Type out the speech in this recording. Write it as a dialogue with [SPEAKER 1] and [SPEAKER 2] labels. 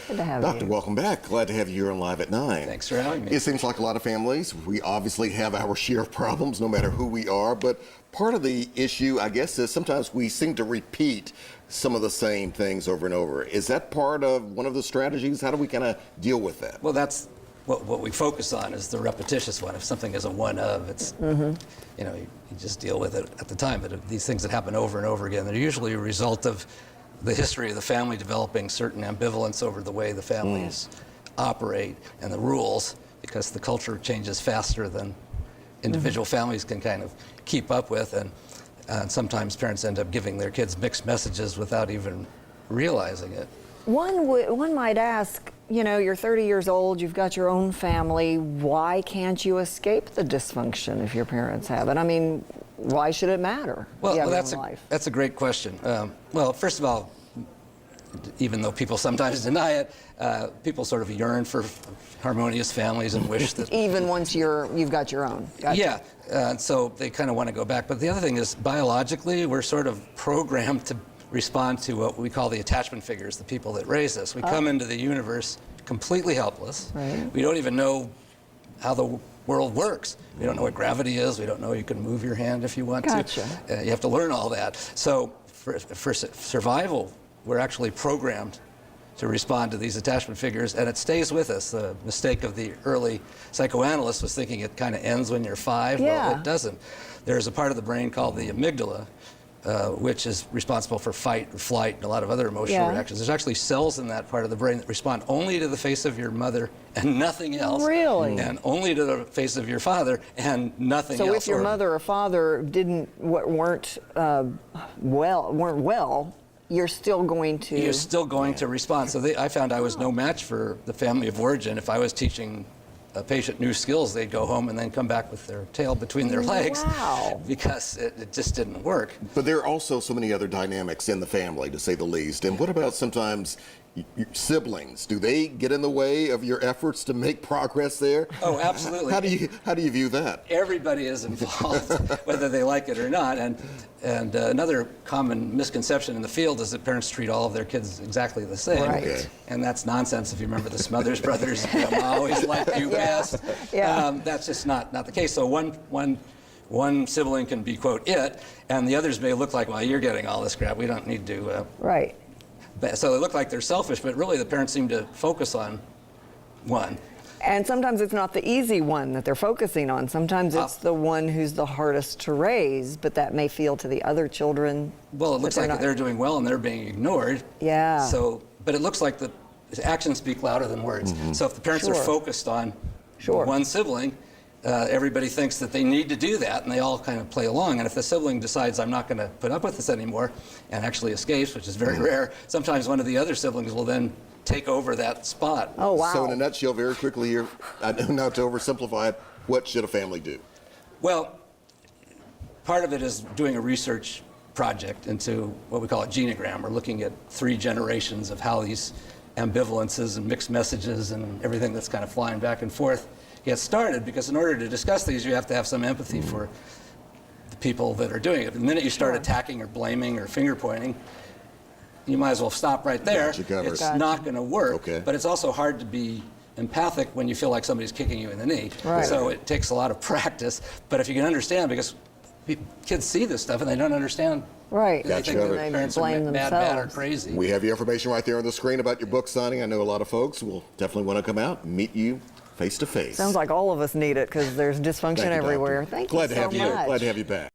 [SPEAKER 1] Good to have
[SPEAKER 2] Doctor,
[SPEAKER 1] you.
[SPEAKER 2] welcome back. Glad to have you here on Live at 9.
[SPEAKER 3] Thanks for having me.
[SPEAKER 2] It seems like a lot of families, we obviously have our share of problems no matter who we are, but part of the issue, I guess, is sometimes we seem to repeat some of the same things over and over. Is that part of one of the strategies? How do we kind of deal with that?
[SPEAKER 3] Well, that's what we focus on is the repetitious one. If something is a one of, it's, you know, you just deal with it at the time. But if these things that happen over and over again, they're usually a result of the history of the family developing certain ambivalence over the way the families operate and the rules, because the culture changes faster than individual families can kind of keep up with. And sometimes parents end up giving their kids mixed messages without even realizing it.
[SPEAKER 1] One might ask, you know, you're 30 years old, you've got your own family, why can't you escape the dysfunction if your parents have it? I mean, why should it matter?
[SPEAKER 3] Well, that's a great question. Well, first of all, even though people sometimes deny it, people sort of yearn for harmonious families and wish that...
[SPEAKER 1] Even once you've got your own. Gotcha.
[SPEAKER 3] Yeah, so they kind of want to go back. But the other thing is, biologically, we're sort of programmed to respond to what we call the attachment figures, the people that raise us. We come into the universe completely helpless.
[SPEAKER 1] Right.
[SPEAKER 3] We don't even know how the world works. We don't know what gravity is. We don't know you can move your hand if you want
[SPEAKER 1] Gotcha.
[SPEAKER 3] to. You have to learn all that. So for survival, we're actually programmed to respond to these attachment figures, and it stays with us. The mistake of the early psychoanalysts was thinking it kind of ends when you're 5.
[SPEAKER 1] Yeah.
[SPEAKER 3] Well, it doesn't. There's a part of the brain called the amygdala, which is responsible for fight and flight and a lot of other emotional reactions. There's actually cells in that part of the brain that respond only to the face of your mother and nothing else.
[SPEAKER 1] Really?
[SPEAKER 3] And only to the face of your father and nothing else.
[SPEAKER 1] So if your mother or father weren't well, you're still going to...
[SPEAKER 3] You're still going to respond. So I found I was no match for the family of origin. If I was teaching a patient new skills, they'd go home and then come back with their tail between their legs.
[SPEAKER 1] Wow.
[SPEAKER 3] Because it just didn't work.
[SPEAKER 2] But there are also so many other dynamics in the family, to say the least. And what about sometimes siblings? Do they get in the way of your efforts to make progress there?
[SPEAKER 3] Oh, absolutely.
[SPEAKER 2] How do you view that?
[SPEAKER 3] Everybody is involved, whether they like it or not. And another common misconception in the field is that parents treat all of their kids exactly the same.
[SPEAKER 1] Right.
[SPEAKER 2] Okay.
[SPEAKER 3] And that's nonsense. If you remember the Smothers Brothers, you know, "I always liked you best."
[SPEAKER 1] Yeah.
[SPEAKER 3] That's just not the case. So one sibling can be, quote, it, and the others may look like, well, you're getting all this crap. We don't need to.
[SPEAKER 1] Right.
[SPEAKER 3] So they look like they're selfish, but really the parents seem to focus on one.
[SPEAKER 1] And sometimes it's not the easy one that they're focusing on. Sometimes it's the one who's the hardest to raise, but that may feel to the other children.
[SPEAKER 3] Well, it looks like they're doing well and they're being ignored.
[SPEAKER 1] Yeah.
[SPEAKER 3] So, but it looks like the actions speak louder than words. So if the parents are focused on one sibling, everybody thinks that they need to do that, and they all kind of play along. And if the sibling decides, I'm not going to put up with this anymore, and actually escapes, which is very rare, sometimes one of the other siblings will then take over that spot.
[SPEAKER 1] Oh, wow.
[SPEAKER 2] So in a nutshell, very quickly here, not to oversimplify it, what should a family do?
[SPEAKER 3] Well, part of it is doing a research project into what we call a genogram. We're looking at 3 generations of how these ambivalences and mixed messages and everything that's kind of flying back and forth get started, because in order to discuss these, you have to have some empathy for the people that are doing it. The minute you start attacking or blaming or finger pointing, you might as well stop right there. It's not going to work.
[SPEAKER 2] Okay.
[SPEAKER 3] But it's also hard to be empathic when you feel like somebody's kicking you in the knee.
[SPEAKER 1] Right.
[SPEAKER 3] So it takes a lot of practice. But if you can understand, because kids see this stuff and they don't understand.
[SPEAKER 1] Right.
[SPEAKER 3] They think
[SPEAKER 2] Gotcha.
[SPEAKER 3] their parents are
[SPEAKER 1] blame
[SPEAKER 3] bad or
[SPEAKER 1] themselves.
[SPEAKER 3] crazy.
[SPEAKER 2] We have your information right there on the screen about your book signing. I know a lot of folks will definitely want to come out and meet you face to face.
[SPEAKER 1] Sounds like all of us need it because there's dysfunction
[SPEAKER 2] Thank you,
[SPEAKER 1] everywhere.
[SPEAKER 2] Doctor.
[SPEAKER 1] Thank
[SPEAKER 2] Glad
[SPEAKER 1] you
[SPEAKER 2] to
[SPEAKER 1] so
[SPEAKER 2] have you.
[SPEAKER 1] much.
[SPEAKER 2] Glad to have you back.